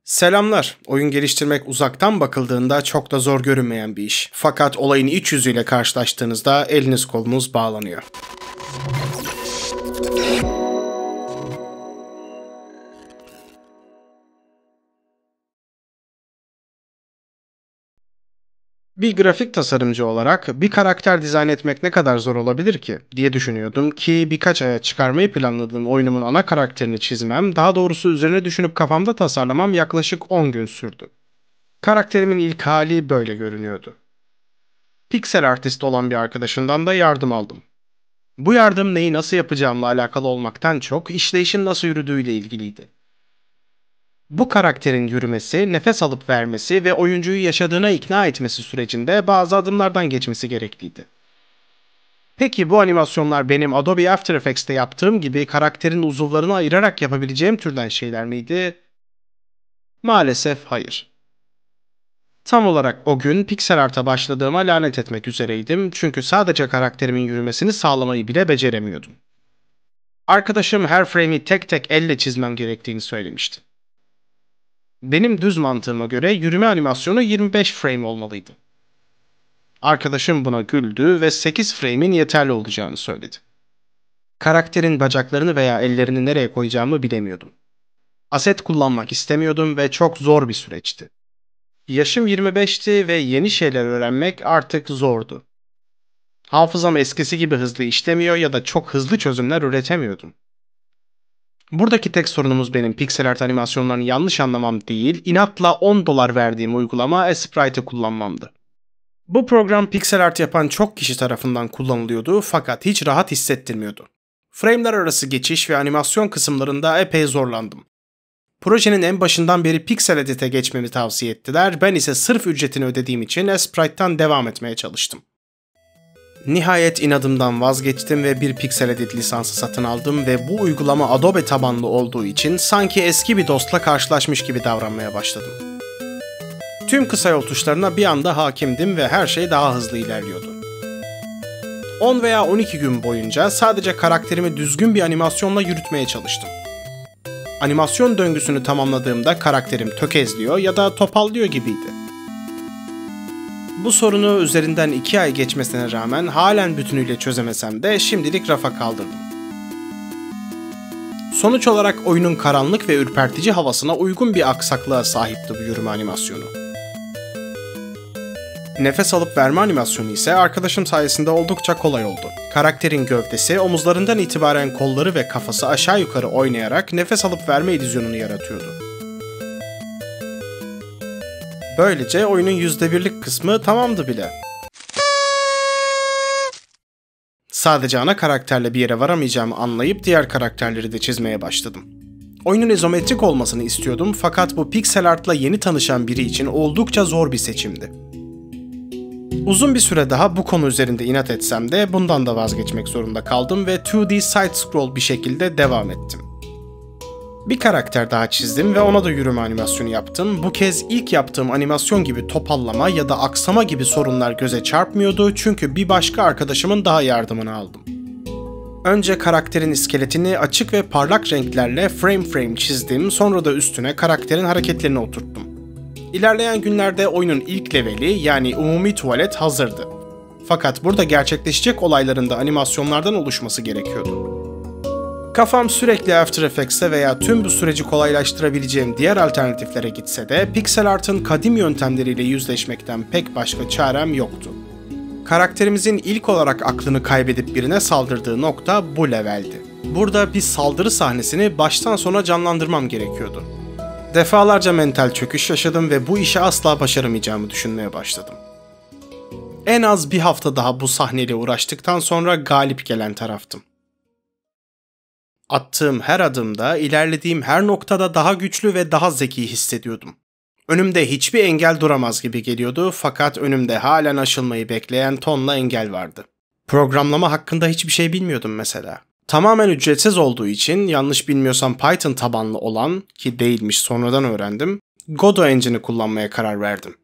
Selamlar. Oyun geliştirmek uzaktan bakıldığında çok da zor görünmeyen bir iş. Fakat olayın iç yüzüyle karşılaştığınızda eliniz kolunuz bağlanıyor. Bir grafik tasarımcı olarak bir karakter dizayn etmek ne kadar zor olabilir ki diye düşünüyordum ki birkaç aya çıkarmayı planladığım oyunumun ana karakterini çizmem, daha doğrusu üzerine düşünüp kafamda tasarlamam yaklaşık 10 gün sürdü. Karakterimin ilk hali böyle görünüyordu. Pixel artist olan bir arkadaşımdan da yardım aldım. Bu yardım neyi nasıl yapacağımla alakalı olmaktan çok işleyişin nasıl yürüdüğüyle ilgiliydi. Bu karakterin yürümesi, nefes alıp vermesi ve oyuncuyu yaşadığına ikna etmesi sürecinde bazı adımlardan geçmesi gerekliydi. Peki bu animasyonlar benim Adobe After Effects'te yaptığım gibi karakterin uzuvlarını ayırarak yapabileceğim türden şeyler miydi? Maalesef hayır. Tam olarak o gün pixel art'a başladığıma lanet etmek üzereydim çünkü sadece karakterimin yürümesini sağlamayı bile beceremiyordum. Arkadaşım her frame'i tek tek elle çizmem gerektiğini söylemişti. Benim düz mantığıma göre yürüme animasyonu 25 frame olmalıydı. Arkadaşım buna güldü ve 8 frame'in yeterli olacağını söyledi. Karakterin bacaklarını veya ellerini nereye koyacağımı bilemiyordum. Aset kullanmak istemiyordum ve çok zor bir süreçti. Yaşım 25'ti ve yeni şeyler öğrenmek artık zordu. Hafızam eskisi gibi hızlı işlemiyor ya da çok hızlı çözümler üretemiyordum. Buradaki tek sorunumuz benim pixel art animasyonlarını yanlış anlamam değil, inatla $10 verdiğim uygulama Sprite'ı kullanmamdı. Bu program pixel art yapan çok kişi tarafından kullanılıyordu fakat hiç rahat hissettirmiyordu. Frame'ler arası geçiş ve animasyon kısımlarında epey zorlandım. Projenin en başından beri Pixel Edit'e geçmemi tavsiye ettiler, ben ise sırf ücretini ödediğim için Sprite'tan devam etmeye çalıştım. Nihayet inadımdan vazgeçtim ve bir Pixel Edit lisansı satın aldım ve bu uygulama Adobe tabanlı olduğu için sanki eski bir dostla karşılaşmış gibi davranmaya başladım. Tüm kısa yol tuşlarına bir anda hakimdim ve her şey daha hızlı ilerliyordu. 10 veya 12 gün boyunca sadece karakterimi düzgün bir animasyonla yürütmeye çalıştım. Animasyon döngüsünü tamamladığımda karakterim tökezliyor ya da topallıyor gibiydi. Bu sorunu üzerinden 2 ay geçmesine rağmen halen bütünüyle çözemesem de şimdilik rafa kaldırdım. Sonuç olarak oyunun karanlık ve ürpertici havasına uygun bir aksaklığa sahipti bu yürüme animasyonu. Nefes alıp verme animasyonu ise arkadaşım sayesinde oldukça kolay oldu. Karakterin gövdesi omuzlarından itibaren kolları ve kafası aşağı yukarı oynayarak nefes alıp verme illüzyonunu yaratıyordu. Böylece oyunun %1'lik kısmı tamamdı bile. Sadece ana karakterle bir yere varamayacağımı anlayıp diğer karakterleri de çizmeye başladım. Oyunun izometrik olmasını istiyordum fakat bu pixel art'la yeni tanışan biri için oldukça zor bir seçimdi. Uzun bir süre daha bu konu üzerinde inat etsem de bundan da vazgeçmek zorunda kaldım ve 2D side-scroll bir şekilde devam ettim. Bir karakter daha çizdim ve ona da yürüme animasyonu yaptım. Bu kez ilk yaptığım animasyon gibi topallama ya da aksama gibi sorunlar göze çarpmıyordu çünkü bir başka arkadaşımın daha yardımını aldım. Önce karakterin iskeletini açık ve parlak renklerle frame çizdim, sonra da üstüne karakterin hareketlerini oturttum. İlerleyen günlerde oyunun ilk leveli yani umumi tuvalet hazırdı. Fakat burada gerçekleşecek olayların da animasyonlardan oluşması gerekiyordu. Kafam sürekli After Effects'e veya tüm bu süreci kolaylaştırabileceğim diğer alternatiflere gitse de pixel art'ın kadim yöntemleriyle yüzleşmekten pek başka çarem yoktu. Karakterimizin ilk olarak aklını kaybedip birine saldırdığı nokta bu leveldi. Burada bir saldırı sahnesini baştan sona canlandırmam gerekiyordu. Defalarca mental çöküş yaşadım ve bu işi asla başaramayacağımı düşünmeye başladım. En az bir hafta daha bu sahneyle uğraştıktan sonra galip gelen taraftım. Attığım her adımda, ilerlediğim her noktada daha güçlü ve daha zeki hissediyordum. Önümde hiçbir engel duramaz gibi geliyordu fakat önümde halen aşılmayı bekleyen tonla engel vardı. Programlama hakkında hiçbir şey bilmiyordum mesela. Tamamen ücretsiz olduğu için yanlış bilmiyorsam Python tabanlı olan, ki değilmiş sonradan öğrendim, Godot Engine'i kullanmaya karar verdim.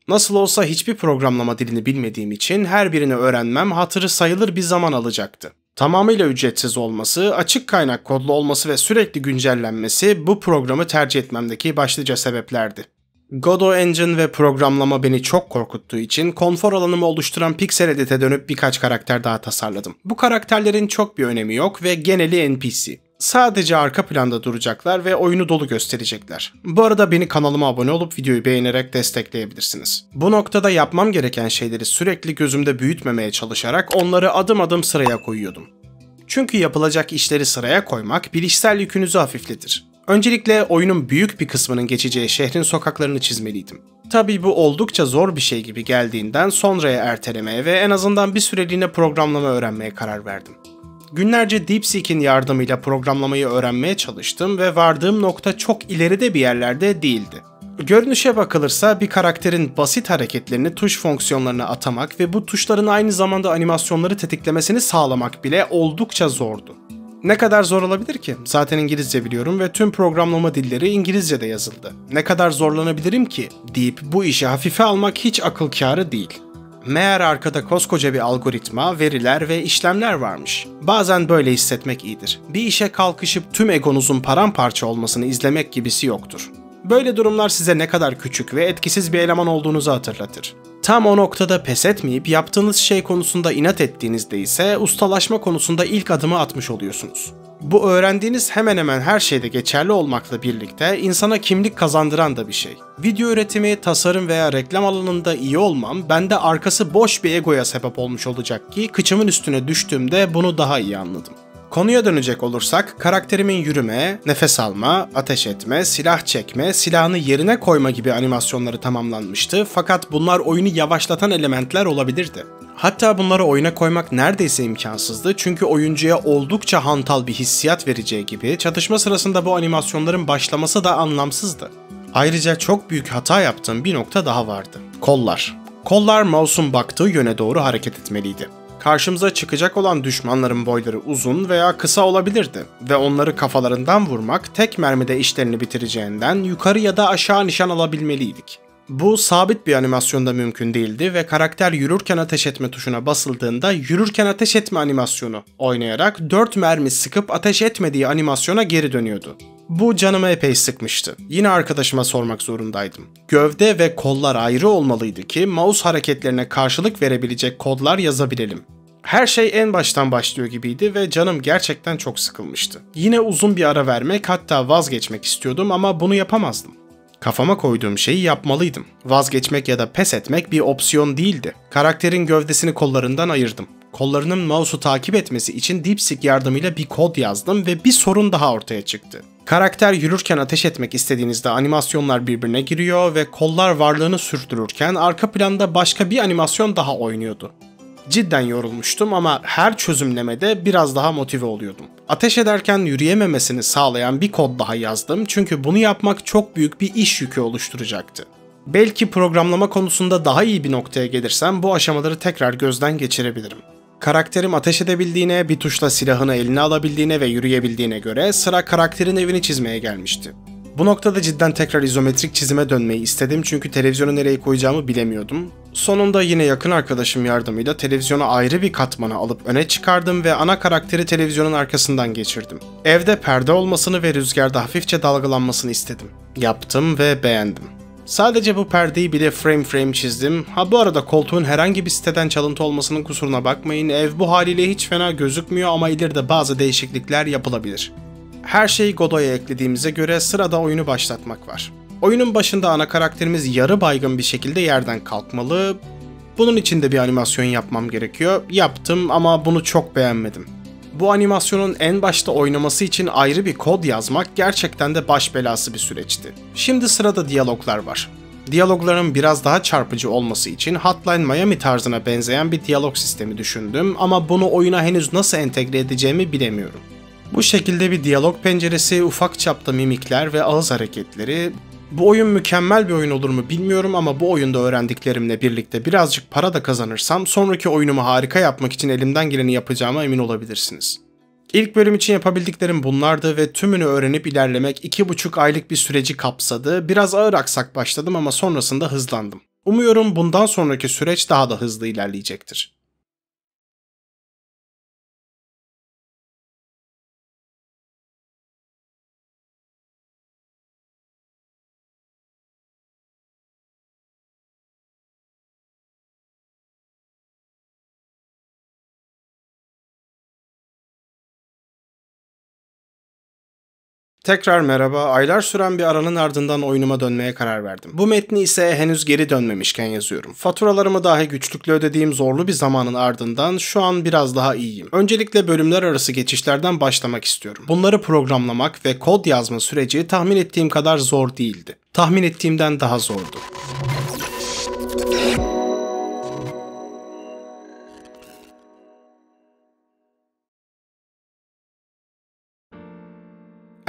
Nasıl olsa hiçbir programlama dilini bilmediğim için her birini öğrenmem hatırı sayılır bir zaman alacaktı. Tamamıyla ücretsiz olması, açık kaynak kodlu olması ve sürekli güncellenmesi bu programı tercih etmemdeki başlıca sebeplerdi. Godot Engine ve programlama beni çok korkuttuğu için konfor alanımı oluşturan Pixel Edit'e dönüp birkaç karakter daha tasarladım. Bu karakterlerin çok bir önemi yok ve geneli NPC. Sadece arka planda duracaklar ve oyunu dolu gösterecekler. Bu arada beni kanalıma abone olup videoyu beğenerek destekleyebilirsiniz. Bu noktada yapmam gereken şeyleri sürekli gözümde büyütmemeye çalışarak onları adım adım sıraya koyuyordum. Çünkü yapılacak işleri sıraya koymak bilişsel yükünüzü hafifletir. Öncelikle oyunun büyük bir kısmının geçeceği şehrin sokaklarını çizmeliydim. Tabii bu oldukça zor bir şey gibi geldiğinden sonraya ertelemeye ve en azından bir süreliğine programlama öğrenmeye karar verdim. Günlerce DeepSeek'in yardımıyla programlamayı öğrenmeye çalıştım ve vardığım nokta çok ileride bir yerlerde değildi. Görünüşe bakılırsa bir karakterin basit hareketlerini tuş fonksiyonlarına atamak ve bu tuşların aynı zamanda animasyonları tetiklemesini sağlamak bile oldukça zordu. Ne kadar zor olabilir ki? Zaten İngilizce biliyorum ve tüm programlama dilleri İngilizce'de yazıldı. Ne kadar zorlanabilirim ki? Deyip bu işi hafife almak hiç akıl kârı değil. Meğer arkada koskoca bir algoritma, veriler ve işlemler varmış. Bazen böyle hissetmek iyidir. Bir işe kalkışıp tüm egonuzun paramparça olmasını izlemek gibisi yoktur. Böyle durumlar size ne kadar küçük ve etkisiz bir eleman olduğunuzu hatırlatır. Tam o noktada pes etmeyip yaptığınız şey konusunda inat ettiğinizde ise ustalaşma konusunda ilk adımı atmış oluyorsunuz. Bu öğrendiğiniz hemen hemen her şeyde geçerli olmakla birlikte insana kimlik kazandıran da bir şey. Video üretimi, tasarım veya reklam alanında iyi olmam bende arkası boş bir egoya sebep olmuş olacak ki kıçımın üstüne düştüğümde bunu daha iyi anladım. Konuya dönecek olursak karakterimin yürüme, nefes alma, ateş etme, silah çekme, silahını yerine koyma gibi animasyonları tamamlanmıştı fakat bunlar oyunu yavaşlatan elementler olabilirdi. Hatta bunları oyuna koymak neredeyse imkansızdı çünkü oyuncuya oldukça hantal bir hissiyat vereceği gibi çatışma sırasında bu animasyonların başlaması da anlamsızdı. Ayrıca çok büyük hata yaptığım bir nokta daha vardı. Kollar. Kollar mouse'un baktığı yöne doğru hareket etmeliydi. Karşımıza çıkacak olan düşmanların boyları uzun veya kısa olabilirdi ve onları kafalarından vurmak tek mermide işlerini bitireceğinden yukarı ya da aşağı nişan alabilmeliydik. Bu sabit bir animasyonda mümkün değildi ve karakter yürürken ateş etme tuşuna basıldığında yürürken ateş etme animasyonu oynayarak 4 mermi sıkıp ateş etmediği animasyona geri dönüyordu. Bu canımı epey sıkmıştı. Yine arkadaşıma sormak zorundaydım. Gövde ve kollar ayrı olmalıydı ki mouse hareketlerine karşılık verebilecek kodlar yazabilelim. Her şey en baştan başlıyor gibiydi ve canım gerçekten çok sıkılmıştı. Yine uzun bir ara vermek hatta vazgeçmek istiyordum ama bunu yapamazdım. Kafama koyduğum şeyi yapmalıydım. Vazgeçmek ya da pes etmek bir opsiyon değildi. Karakterin gövdesini kollarından ayırdım. Kollarının mouse'u takip etmesi için DeepSeek yardımıyla bir kod yazdım ve bir sorun daha ortaya çıktı. Karakter yürürken ateş etmek istediğinizde animasyonlar birbirine giriyor ve kollar varlığını sürdürürken arka planda başka bir animasyon daha oynuyordu. Cidden yorulmuştum ama her çözümlemede biraz daha motive oluyordum. Ateş ederken yürüyememesini sağlayan bir kod daha yazdım çünkü bunu yapmak çok büyük bir iş yükü oluşturacaktı. Belki programlama konusunda daha iyi bir noktaya gelirsem bu aşamaları tekrar gözden geçirebilirim. Karakterim ateş edebildiğine, bir tuşla silahını eline alabildiğine ve yürüyebildiğine göre sıra karakterin evini çizmeye gelmişti. Bu noktada cidden tekrar izometrik çizime dönmeyi istedim çünkü televizyonu nereye koyacağımı bilemiyordum. Sonunda yine yakın arkadaşım yardımıyla televizyonu ayrı bir katmana alıp öne çıkardım ve ana karakteri televizyonun arkasından geçirdim. Evde perde olmasını ve rüzgarda hafifçe dalgalanmasını istedim. Yaptım ve beğendim. Sadece bu perdeyi bile frame frame çizdim. Ha bu arada koltuğun herhangi bir siteden çalıntı olmasının kusuruna bakmayın. Ev bu haliyle hiç fena gözükmüyor ama ileride bazı değişiklikler yapılabilir. Her şeyi Godot'a eklediğimize göre sırada oyunu başlatmak var. Oyunun başında ana karakterimiz yarı baygın bir şekilde yerden kalkmalı. Bunun için de bir animasyon yapmam gerekiyor. Yaptım ama bunu çok beğenmedim. Bu animasyonun en başta oynaması için ayrı bir kod yazmak gerçekten de baş belası bir süreçti. Şimdi sırada diyaloglar var. Diyalogların biraz daha çarpıcı olması için Hotline Miami tarzına benzeyen bir diyalog sistemi düşündüm ama bunu oyuna henüz nasıl entegre edeceğimi bilemiyorum. Bu şekilde bir diyalog penceresi, ufak çapta mimikler ve ağız hareketleri. Bu oyun mükemmel bir oyun olur mu bilmiyorum ama bu oyunda öğrendiklerimle birlikte birazcık para da kazanırsam sonraki oyunumu harika yapmak için elimden geleni yapacağıma emin olabilirsiniz. İlk bölüm için yapabildiklerim bunlardı ve tümünü öğrenip ilerlemek 2,5 aylık bir süreci kapsadı. Biraz ağır aksak başladım ama sonrasında hızlandım. Umuyorum bundan sonraki süreç daha da hızlı ilerleyecektir. Tekrar merhaba. Aylar süren bir aranın ardından oyunuma dönmeye karar verdim. Bu metni ise henüz geri dönmemişken yazıyorum. Faturalarımı dahi güçlükle ödediğim zorlu bir zamanın ardından şu an biraz daha iyiyim. Öncelikle bölümler arası geçişlerden başlamak istiyorum. Bunları programlamak ve kod yazma süreci tahmin ettiğim kadar zor değildi. Tahmin ettiğimden daha zordu.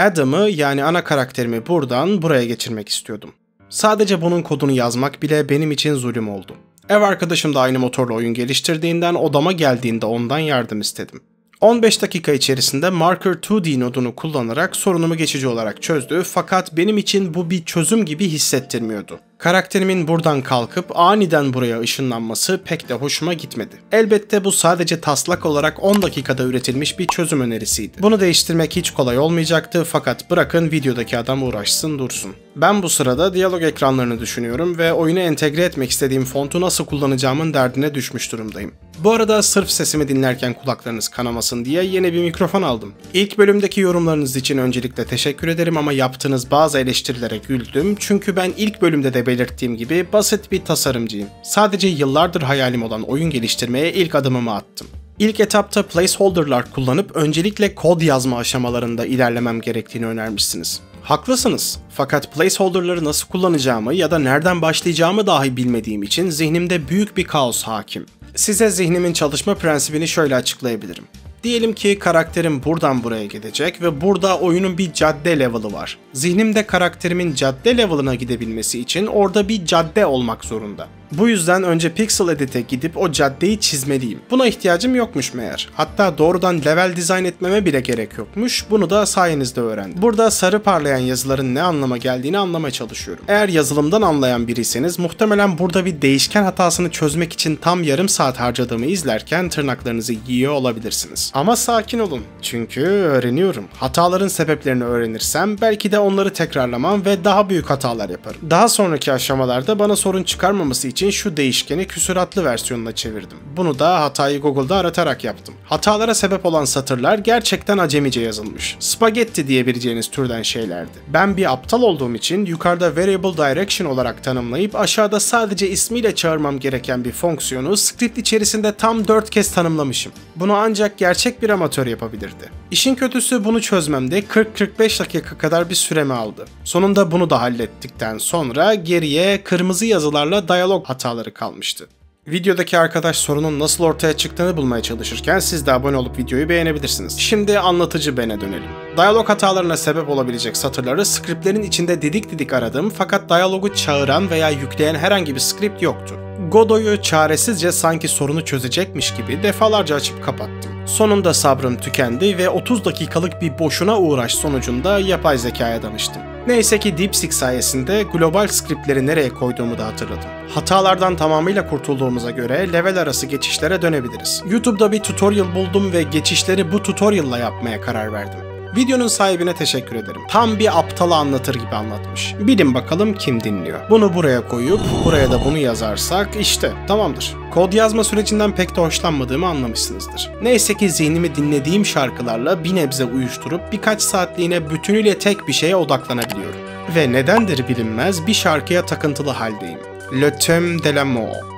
Adam'ı yani ana karakterimi buradan buraya geçirmek istiyordum. Sadece bunun kodunu yazmak bile benim için zulüm oldu. Ev arkadaşım da aynı motorla oyun geliştirdiğinden odama geldiğinde ondan yardım istedim. 15 dakika içerisinde Marker 2D nodunu kullanarak sorunumu geçici olarak çözdü fakat benim için bu bir çözüm gibi hissettirmiyordu. Karakterimin buradan kalkıp aniden buraya ışınlanması pek de hoşuma gitmedi. Elbette bu sadece taslak olarak 10 dakikada üretilmiş bir çözüm önerisiydi. Bunu değiştirmek hiç kolay olmayacaktı fakat bırakın videodaki adam uğraşsın dursun. Ben bu sırada diyalog ekranlarını düşünüyorum ve oyuna entegre etmek istediğim fontu nasıl kullanacağımın derdine düşmüş durumdayım. Bu arada sırf sesimi dinlerken kulaklarınız kanamasın diye yeni bir mikrofon aldım. İlk bölümdeki yorumlarınız için öncelikle teşekkür ederim ama yaptığınız bazı eleştirilere güldüm çünkü ben ilk bölümde de belirttiğim gibi basit bir tasarımcıyım. Sadece yıllardır hayalim olan oyun geliştirmeye ilk adımımı attım. İlk etapta placeholder'lar kullanıp öncelikle kod yazma aşamalarında ilerlemem gerektiğini önermişsiniz. Haklısınız. Fakat placeholder'ları nasıl kullanacağımı ya da nereden başlayacağımı dahi bilmediğim için zihnimde büyük bir kaos hakim. Size zihnimin çalışma prensibini şöyle açıklayabilirim. Diyelim ki karakterim buradan buraya gidecek ve burada oyunun bir cadde level'ı var. Zihnimde karakterimin cadde level'ına gidebilmesi için orada bir cadde olmak zorunda. Bu yüzden önce Pixel Edit'e gidip o caddeyi çizmeliyim. Buna ihtiyacım yokmuş meğer. Hatta doğrudan level dizayn etmeme bile gerek yokmuş. Bunu da sayenizde öğrendim. Burada sarı parlayan yazıların ne anlama geldiğini anlamaya çalışıyorum. Eğer yazılımdan anlayan biriyseniz muhtemelen burada bir değişken hatasını çözmek için tam yarım saat harcadığımı izlerken tırnaklarınızı yiyor olabilirsiniz. Ama sakin olun. Çünkü öğreniyorum. Hataların sebeplerini öğrenirsem belki de onları tekrarlamam ve daha büyük hatalar yaparım. Daha sonraki aşamalarda bana sorun çıkarmaması için şu değişkeni küsuratlı versiyonuna çevirdim. Bunu da hatayı Google'da aratarak yaptım. Hatalara sebep olan satırlar gerçekten acemice yazılmış. Spagetti diyebileceğiniz türden şeylerdi. Ben bir aptal olduğum için yukarıda variable direction olarak tanımlayıp aşağıda sadece ismiyle çağırmam gereken bir fonksiyonu script içerisinde tam 4 kez tanımlamışım. Bunu ancak gerçek bir amatör yapabilirdi. İşin kötüsü bunu çözmemde 40-45 dakika kadar bir süremi aldı. Sonunda bunu da hallettikten sonra geriye kırmızı yazılarla diyalog hataları kalmıştı. Videodaki arkadaş sorunun nasıl ortaya çıktığını bulmaya çalışırken siz de abone olup videoyu beğenebilirsiniz. Şimdi anlatıcı bene dönelim. Diyalog hatalarına sebep olabilecek satırları scriptlerin içinde didik didik aradım fakat diyalogu çağıran veya yükleyen herhangi bir script yoktu. Godot'u çaresizce sanki sorunu çözecekmiş gibi defalarca açıp kapattım. Sonunda sabrım tükendi ve 30 dakikalık bir boşuna uğraş sonucunda yapay zekaya danıştım. Neyse ki DeepSeek sayesinde global scriptleri nereye koyduğumu da hatırladım. Hatalardan tamamıyla kurtulduğumuza göre level arası geçişlere dönebiliriz. YouTube'da bir tutorial buldum ve geçişleri bu tutorial'la yapmaya karar verdim. Videonun sahibine teşekkür ederim. Tam bir aptala anlatır gibi anlatmış. Bilin bakalım kim dinliyor. Bunu buraya koyup buraya da bunu yazarsak işte tamamdır. Kod yazma sürecinden pek de hoşlanmadığımı anlamışsınızdır. Neyse ki zihnimi dinlediğim şarkılarla bir nebze uyuşturup birkaç saatliğine bütünüyle tek bir şeye odaklanabiliyorum. Ve nedendir bilinmez bir şarkıya takıntılı haldeyim. Le Thème de l'amour.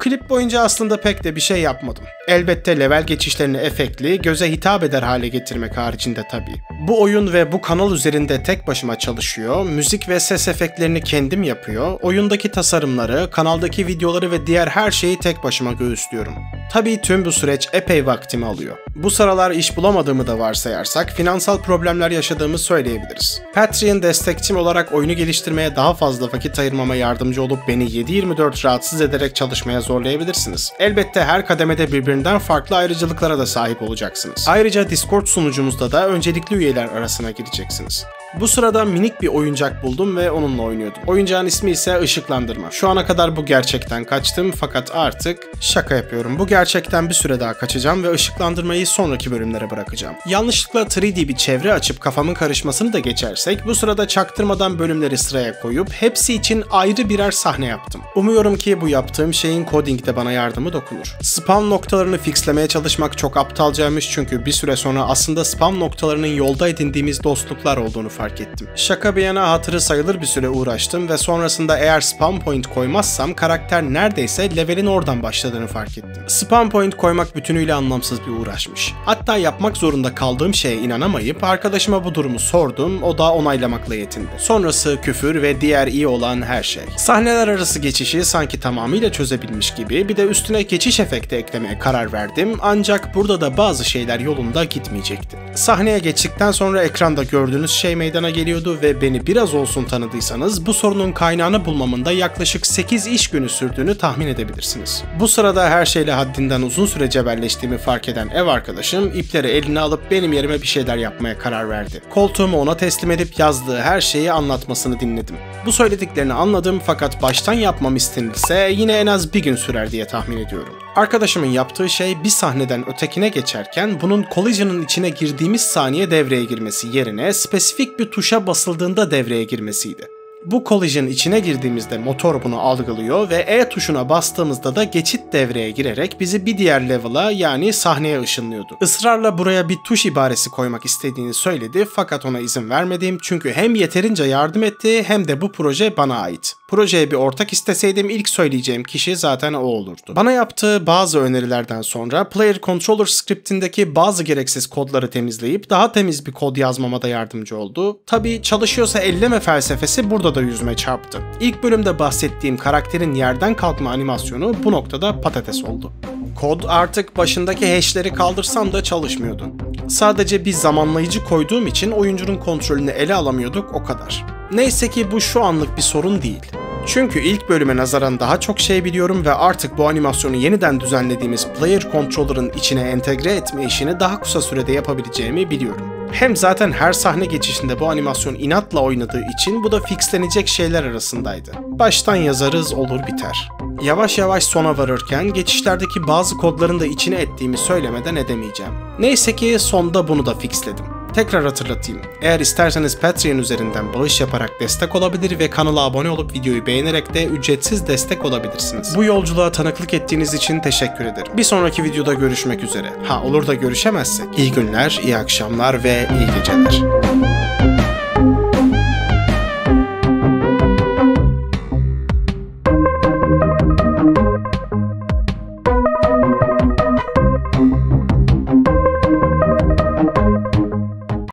klip boyunca aslında pek de bir şey yapmadım. Elbette level geçişlerini efektli, göze hitap eder hale getirmek haricinde tabii. Bu oyun ve bu kanal üzerinde tek başıma çalışıyor, müzik ve ses efektlerini kendim yapıyor, oyundaki tasarımları, kanaldaki videoları ve diğer her şeyi tek başıma göğüslüyorum. Tabii tüm bu süreç epey vaktimi alıyor. Bu sıralar iş bulamadığımı da varsayarsak finansal problemler yaşadığımı söyleyebiliriz. Patreon destekçim olarak oyunu geliştirmeye daha fazla vakit ayırmama yardımcı olup beni 7/24 rahatsız ederek çalışmaya zorlayabilirsiniz. Elbette her kademede birbirinden farklı ayrıcalıklara da sahip olacaksınız. Ayrıca Discord sunucumuzda da öncelikli üyeler arasına gireceksiniz. Bu sırada minik bir oyuncak buldum ve onunla oynuyordum. Oyuncağın ismi ise ışıklandırma. Şu ana kadar bu gerçekten kaçtım fakat artık şaka yapıyorum. Bu gerçekten bir süre daha kaçacağım ve ışıklandırmayı sonraki bölümlere bırakacağım. Yanlışlıkla 3D bir çevre açıp kafamın karışmasını da geçersek bu sırada çaktırmadan bölümleri sıraya koyup hepsi için ayrı birer sahne yaptım. Umuyorum ki bu yaptığım şeyin coding'de bana yardımı dokunur. Spam noktalarını fixlemeye çalışmak çok aptalcaymış çünkü bir süre sonra aslında spam noktalarının yolda edindiğimiz dostluklar olduğunu fark ettim. Şaka bir yana hatırı sayılır bir süre uğraştım ve sonrasında eğer spam point koymazsam karakter neredeyse levelin oradan başladığını fark ettim. Spam point koymak bütünüyle anlamsız bir uğraşmış. Hatta yapmak zorunda kaldığım şeye inanamayıp arkadaşıma bu durumu sordum, o da onaylamakla yetindi. Sonrası küfür ve diğer iyi olan her şey. Sahneler arası geçişi sanki tamamıyla çözebilmiş gibi bir de üstüne geçiş efekti eklemeye karar verdim ancak burada da bazı şeyler yolunda gitmeyecekti. Sahneye geçtikten sonra ekranda gördüğünüz şey meydana geliyordu ve beni biraz olsun tanıdıysanız bu sorunun kaynağını bulmamın da yaklaşık 8 iş günü sürdüğünü tahmin edebilirsiniz. Bu sırada her şeyle haddinden uzun süre cebelleştiğimi fark eden ev arkadaşım ipleri eline alıp benim yerime bir şeyler yapmaya karar verdi. Koltuğumu ona teslim edip yazdığı her şeyi anlatmasını dinledim. Bu söylediklerini anladım fakat baştan yapmam istenilse yine en az bir gün sürer diye tahmin ediyorum. Arkadaşımın yaptığı şey bir sahneden ötekine geçerken bunun collision'ın içine girdiğimiz saniye devreye girmesi yerine spesifik bir tuşa basıldığında devreye girmesiydi. Bu collision içine girdiğimizde motor bunu algılıyor ve E tuşuna bastığımızda da geçit devreye girerek bizi bir diğer level'a yani sahneye ışınlıyordu. Israrla buraya bir tuş ibaresi koymak istediğini söyledi fakat ona izin vermedim çünkü hem yeterince yardım etti hem de bu proje bana ait. Projeye bir ortak isteseydim ilk söyleyeceğim kişi zaten o olurdu. Bana yaptığı bazı önerilerden sonra Player Controller scriptindeki bazı gereksiz kodları temizleyip daha temiz bir kod yazmama da yardımcı oldu. Tabii çalışıyorsa elleme felsefesi burada da yüzüme çarptı. İlk bölümde bahsettiğim karakterin yerden kalkma animasyonu bu noktada patates oldu. Kod artık başındaki hash'leri kaldırsam da çalışmıyordu. Sadece bir zamanlayıcı koyduğum için oyuncunun kontrolünü ele alamıyorduk o kadar. Neyse ki bu şu anlık bir sorun değil. Çünkü ilk bölüme nazaran daha çok şey biliyorum ve artık bu animasyonu yeniden düzenlediğimiz Player Controller'ın içine entegre etme işini daha kısa sürede yapabileceğimi biliyorum. Hem zaten her sahne geçişinde bu animasyon inatla oynadığı için bu da fixlenecek şeyler arasındaydı. Baştan yazarız olur biter. Yavaş yavaş sona varırken geçişlerdeki bazı kodların da içine ettiğimi söylemeden edemeyeceğim. Neyse ki sonda bunu da fixledim. Tekrar hatırlatayım. Eğer isterseniz Patreon üzerinden bağış yaparak destek olabilir ve kanala abone olup videoyu beğenerek de ücretsiz destek olabilirsiniz. Bu yolculuğa tanıklık ettiğiniz için teşekkür ederim. Bir sonraki videoda görüşmek üzere. Ha olur da görüşemezsek. İyi günler, iyi akşamlar ve iyi geceler.